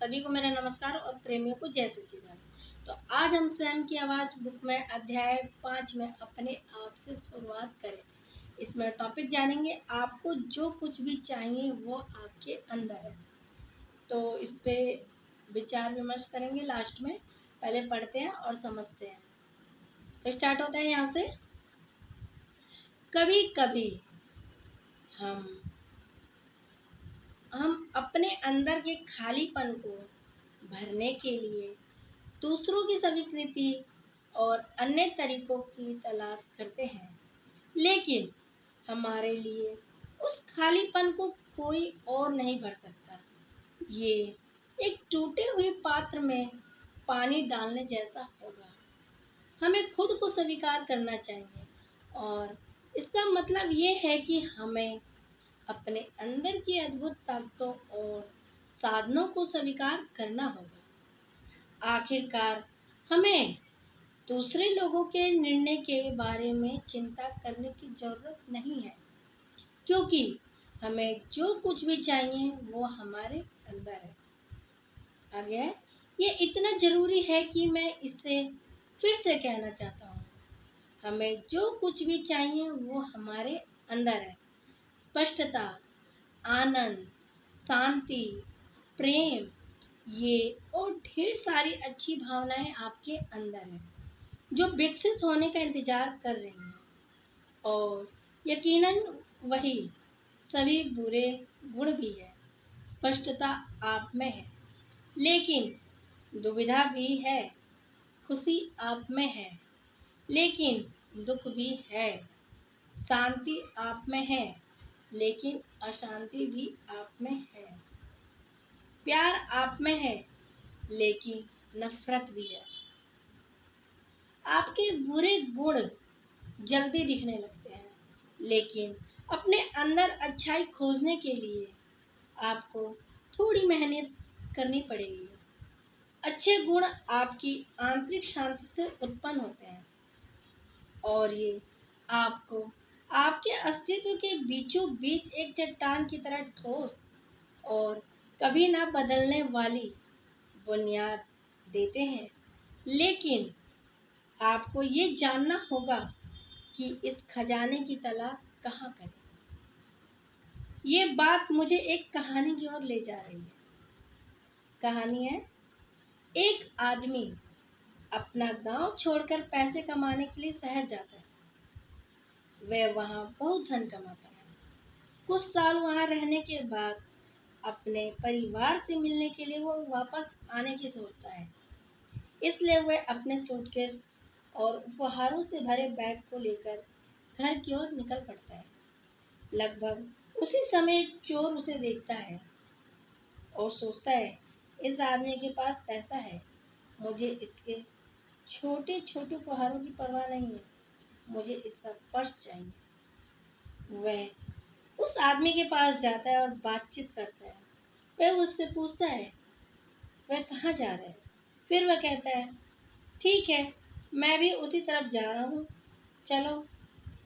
सभी को मेरा नमस्कार और प्रेमियों को जय सच्चिदानंद। तो आज हम स्वयं की आवाज बुक में अध्याय 5 में अपने आप से शुरुआत करें। इसमें टॉपिक जानेंगे, आपको जो कुछ भी चाहिए वो आपके अंदर है। तो इस पे विचार विमर्श करेंगे लास्ट में। पहले पढ़ते हैं और समझते हैं। तो स्टार्ट होता है यहाँ से। कभी कभी हम अपने अंदर के खालीपन को भरने के लिए दूसरों की स्वीकृति और अन्य तरीकों की तलाश करते हैं, लेकिन हमारे लिए उस खालीपन को कोई और नहीं भर सकता। ये एक टूटे हुए पात्र में पानी डालने जैसा होगा। हमें खुद को स्वीकार करना चाहिए और इसका मतलब ये है कि हमें अपने अंदर की अद्भुत ताकतों और साधनों को स्वीकार करना होगा। आखिरकार हमें दूसरे लोगों के निर्णय के बारे में चिंता करने की जरूरत नहीं है, क्योंकि हमें जो कुछ भी चाहिए वो हमारे अंदर है। आगे है, ये इतना जरूरी है कि मैं इसे फिर से कहना चाहता हूँ। हमें जो कुछ भी चाहिए वो हमारे अंदर है। स्पष्टता, आनंद, शांति, प्रेम, ये और ढेर सारी अच्छी भावनाएं आपके अंदर हैं, जो विकसित होने का इंतजार कर रही हैं। और यकीनन वही सभी बुरे गुण भी है। स्पष्टता आप में है, लेकिन दुविधा भी है। खुशी आप में है, लेकिन दुख भी है। शांति आप में है, लेकिन अशांति भी आप में है। प्यार आप में है, लेकिन नफरत भी है। आपके बुरे गुण जल्दी दिखने लगते हैं, लेकिन अपने अंदर अच्छाई खोजने के लिए आपको थोड़ी मेहनत करनी पड़ेगी। अच्छे गुण आपकी आंतरिक शांति से उत्पन्न होते हैं और ये आपको आपके अस्तित्व के बीचों बीच एक चट्टान की तरह ठोस और कभी ना बदलने वाली बुनियाद देते हैं। लेकिन आपको ये जानना होगा कि इस खजाने की तलाश कहाँ करें। ये बात मुझे एक कहानी की ओर ले जा रही है। कहानी है, एक आदमी अपना गांव छोड़कर पैसे कमाने के लिए शहर जाता है। वह वहां बहुत धन कमाता है। कुछ साल वहां रहने के बाद अपने परिवार से मिलने के लिए वो वापस आने की सोचता है। इसलिए वह अपने सूटकेस और उपहारों से भरे बैग को लेकर घर की ओर निकल पड़ता है। लगभग उसी समय एक चोर उसे देखता है और सोचता है, इस आदमी के पास पैसा है, मुझे इसके छोटे छोटे उपहारों की परवाह नहीं है, मुझे इसका पर्स चाहिए। वह उस आदमी के पास जाता है और बातचीत करता है। वह उससे पूछता है वह कहाँ जा रहा है। फिर वह कहता है, ठीक है, मैं भी उसी तरफ जा रहा हूँ, चलो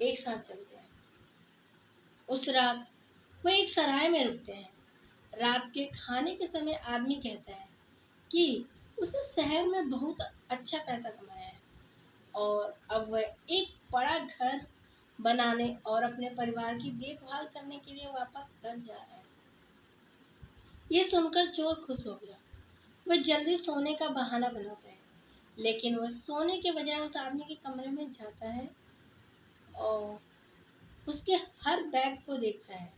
एक साथ चलते हैं। उस रात वह एक सराय में रुकते हैं। रात के खाने के समय आदमी कहता है कि उसने शहर में बहुत अच्छा पैसा कमाया है और अब वह एक बड़ा घर बनाने और अपने परिवार की देखभाल करने के लिए वापस घर जा रहा है। ये सुनकर चोर खुश हो गया। वह जल्दी सोने का बहाना बनाता है, लेकिन वह सोने के बजाय उस आदमी के कमरे में जाता है और उसके हर बैग को देखता है,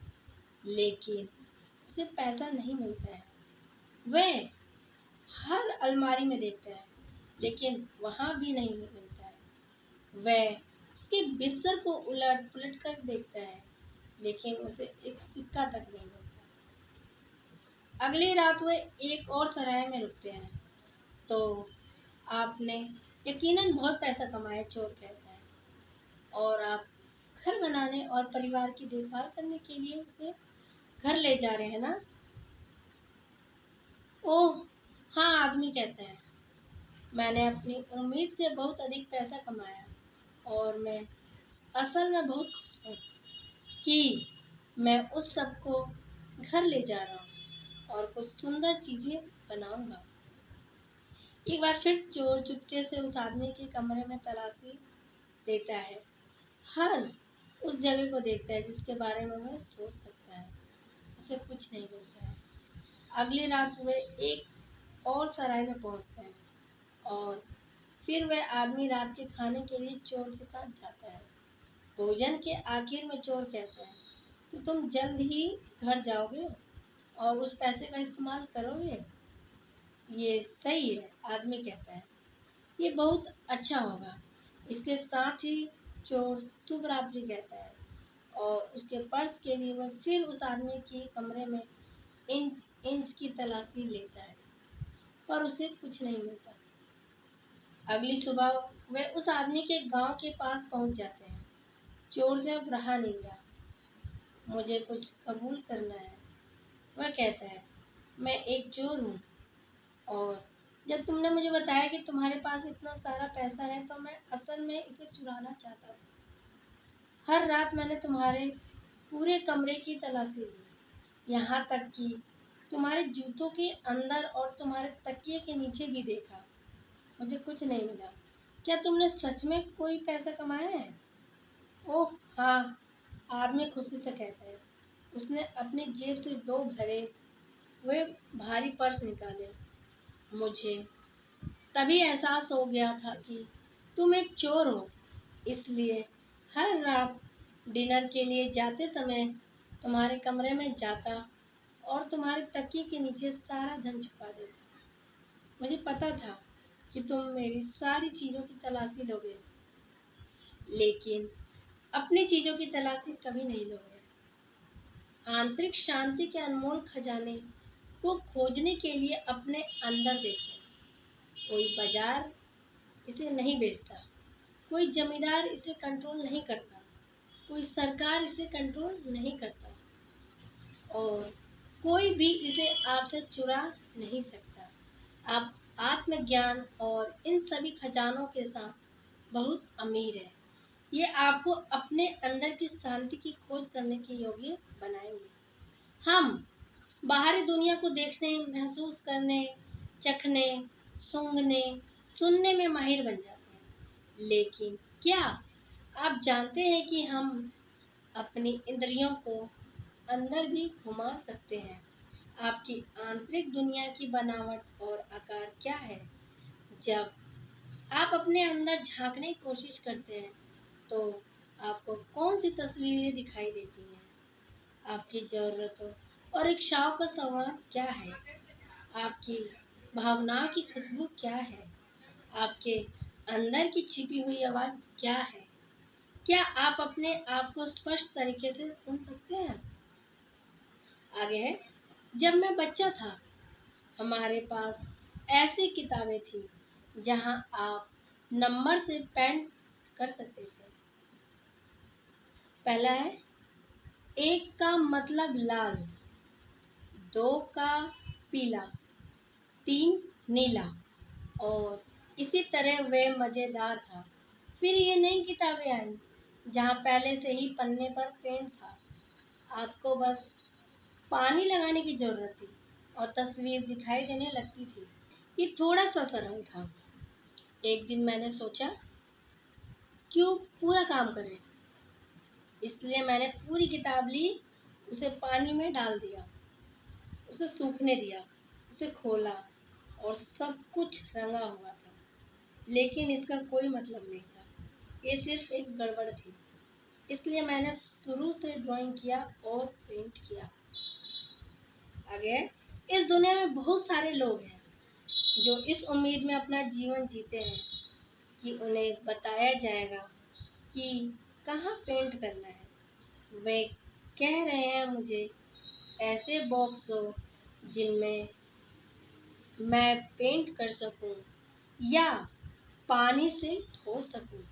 लेकिन उसे पैसा नहीं मिलता है। वह हर अलमारी में देखता है, लेकिन वहां भी नहीं मिलता है। वह उसके बिस्तर को उलट पुलट कर देखता है, लेकिन उसे एक सिक्का तक नहीं मिलता। अगली रात वह एक और सराय में रुकते हैं। तो आपने यकीनन बहुत पैसा कमाया, चोर कहता है, और आप घर बनाने और परिवार की देखभाल करने के लिए उसे घर ले जा रहे हैं ना? ओह हाँ, आदमी कहता है, मैंने अपनी उम्मीद से बहुत अधिक पैसा कमाया और मैं असल में बहुत खुश हूँ कि मैं उस सबको घर ले जा रहा हूँ और कुछ सुंदर चीजें बनाऊंगा। एक बार फिर चोर चुपके से उस आदमी के कमरे में तलाशी लेता है। हर उस जगह को देखता है जिसके बारे में वह सोच सकता है। उसे कुछ नहीं मिलता है। अगली रात वे एक और सराय में पहुंचते हैं और फिर वह आदमी रात के खाने के लिए चोर के साथ जाता है। भोजन के आखिर में चोर कहता है, तो तुम जल्द ही घर जाओगे और उस पैसे का इस्तेमाल करोगे? ये सही है, आदमी कहता है। ये बहुत अच्छा होगा। इसके साथ ही चोर शुभ रात्रि कहता है और उसके पर्स के लिए वह फिर उस आदमी के कमरे में इंच इंच की तलाशी लेता है, पर उसे कुछ नहीं मिलता। अगली सुबह वे उस आदमी के गांव के पास पहुंच जाते हैं। चोर से अब रहा नहीं गया। मुझे कुछ कबूल करना है, वह कहता है। मैं एक चोर हूँ और जब तुमने मुझे बताया कि तुम्हारे पास इतना सारा पैसा है तो मैं असल में इसे चुराना चाहता था। हर रात मैंने तुम्हारे पूरे कमरे की तलाशी ली, यहाँ तक कि तुम्हारे जूतों के अंदर और तुम्हारे तकिए के नीचे भी देखा। मुझे कुछ नहीं मिला। क्या तुमने सच में कोई पैसा कमाया है? ओह हाँ, आदमी खुशी से कहता है। उसने अपनी जेब से दो भरे हुए भारी पर्स निकाले। मुझे तभी एहसास हो गया था कि तुम एक चोर हो, इसलिए हर रात डिनर के लिए जाते समय तुम्हारे कमरे में जाता और तुम्हारे तकिए के नीचे सारा धन छुपा देता। मुझे पता था कि तुम मेरी सारी चीज़ों की तलाशी लोगे, लेकिन अपनी चीज़ों की तलाशी कभी नहीं लोगे। आंतरिक शांति के अनमोल खजाने को खोजने के लिए अपने अंदर देखें। कोई बाजार इसे नहीं बेचता, कोई जमींदार इसे कंट्रोल नहीं करता, कोई सरकार इसे कंट्रोल नहीं करता और कोई भी इसे आपसे चुरा नहीं सकता। आप आत्मज्ञान और इन सभी खजानों के साथ बहुत अमीर है। ये आपको अपने अंदर की शांति की खोज करने के योग्य बनाएंगे। हम बाहरी दुनिया को देखने, महसूस करने, चखने, सूंघने, सुनने में माहिर बन जाते हैं, लेकिन क्या आप जानते हैं कि हम अपनी इंद्रियों को अंदर भी घुमा सकते हैं? आपकी आंतरिक दुनिया की बनावट और आकार क्या है? जब आप अपने अंदर झांकने की कोशिश करते हैं तो आपको कौन सी तस्वीरें दिखाई देती हैं? आपकी ज़रूरतों और इच्छाओं का संवाद क्या है? आपकी भावनाओं की खुशबू क्या है? आपके अंदर की छिपी हुई आवाज़ क्या है? क्या आप अपने आप को स्पष्ट तरीके से सुन सकते हैं? आगे है, जब मैं बच्चा था हमारे पास ऐसी किताबें थी जहां आप नंबर से पेंट कर सकते थे। पहला है, एक का मतलब लाल, दो का पीला, तीन नीला और इसी तरह वे मज़ेदार था। फिर ये नई किताबें आई जहाँ पहले से ही पन्ने पर पेंट था। आपको बस पानी लगाने की ज़रूरत थी और तस्वीर दिखाई देने लगती थी। ये थोड़ा सा सरल था। एक दिन मैंने सोचा, क्यों पूरा काम करें? इसलिए मैंने पूरी किताब ली, उसे पानी में डाल दिया, उसे सूखने दिया, उसे खोला और सब कुछ रंगा हुआ था, लेकिन इसका कोई मतलब नहीं था। ये सिर्फ एक गड़बड़ थी। इसलिए मैंने शुरू से ड्राइंग किया और पेंट किया। आगे, इस दुनिया में बहुत सारे लोग हैं जो इस उम्मीद में अपना जीवन जीते हैं कि उन्हें बताया जाएगा कि कहाँ पेंट करना है। वे कह रहे हैं, मुझे ऐसे बॉक्स दो जिनमें मैं पेंट कर सकूं या पानी से धो सकूं।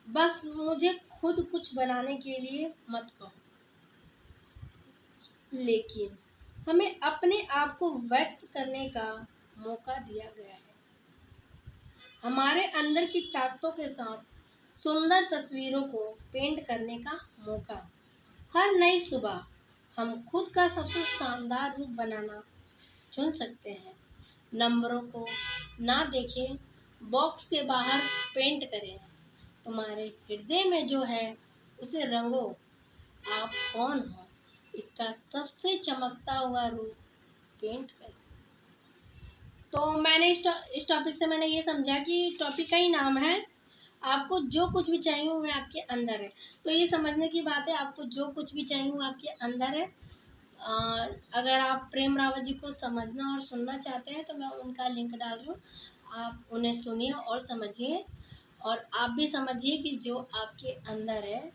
बस मुझे खुद कुछ बनाने के लिए मत कहो। लेकिन हमें अपने आप को व्यक्त करने का मौका दिया गया है। हमारे अंदर की ताकतों के साथ सुंदर तस्वीरों को पेंट करने का मौका। हर नई सुबह हम खुद का सबसे शानदार रूप बनाना चुन सकते हैं। नंबरों को ना देखें, बॉक्स के बाहर पेंट करें। तुम्हारे हृदय में जो है उसे रंगो। आप कौन हो इसका सबसे चमकता हुआ रूप पेंट करें। तो मैंने इस टॉपिक से मैंने ये समझा कि टॉपिक का ही नाम है आपको जो कुछ भी चाहिए वो आपके अंदर है। तो ये समझने की बात है, आपको जो कुछ भी चाहिए वो आपके अंदर है। अगर आप प्रेम रावत जी को समझना और सुनना चाहते हैं तो मैं उनका लिंक डाल रही हूँ, आप उन्हें सुनिए और समझिए, और आप भी समझिए कि जो आपके अंदर है,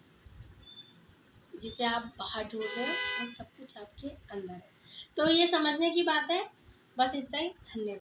जिसे आप बाहर ढूंढ रहे हो, वो सब कुछ आपके अंदर है। तो ये समझने की बात है, बस इतना ही। धन्यवाद।